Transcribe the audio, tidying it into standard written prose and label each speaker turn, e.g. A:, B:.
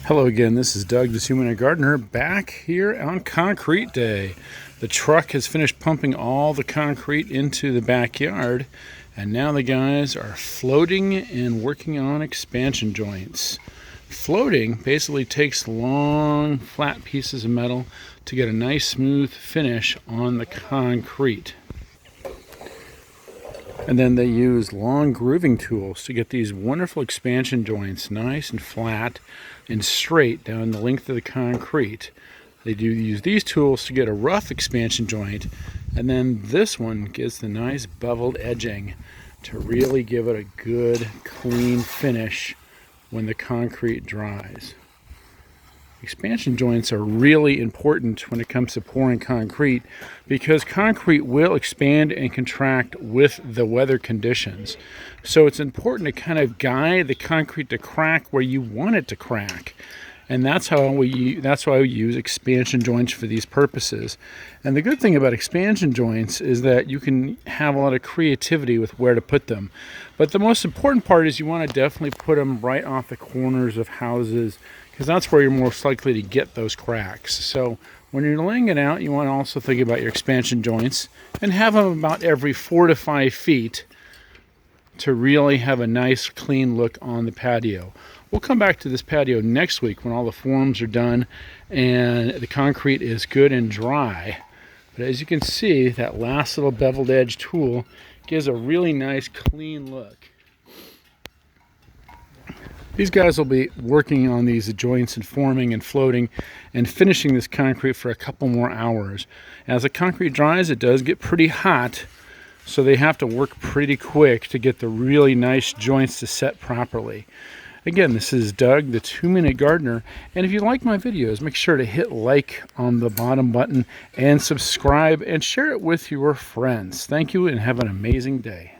A: Hello again, this is Doug, the Human Gardener, back here on Concrete Day. The truck has finished pumping all the concrete into the backyard, and now the guys are floating and working on expansion joints. Floating basically takes long, flat pieces of metal to get a nice, smooth finish on the concrete. And then they use long grooving tools to get these wonderful expansion joints nice and flat and straight down the length of the concrete. They do use these tools to get a rough expansion joint, and then this one gives the nice beveled edging to really give it a good, clean finish when the concrete dries. Expansion joints are really important when it comes to pouring concrete because concrete will expand and contract with the weather conditions. So it's important to kind of guide the concrete to crack where you want it to crack. And that's why we use expansion joints for these purposes. And the good thing about expansion joints is that you can have a lot of creativity with where to put them. But the most important part is you want to definitely put them right off the corners of houses, because that's where you're most likely to get those cracks. So when you're laying it out, you want to also think about your expansion joints and have them about every 4 to 5 feet to really have a nice clean look on the patio. We'll come back to this patio next week when all the forms are done and the concrete is good and dry. But as you can see, that last little beveled edge tool gives a really nice clean look. These guys will be working on these joints and forming and floating and finishing this concrete for a couple more hours. As the concrete dries, it does get pretty hot, so they have to work pretty quick to get the really nice joints to set properly. Again, this is Doug, the 2-Minute Gardener, and if you like my videos, make sure to hit like on the bottom button and subscribe and share it with your friends. Thank you and have an amazing day.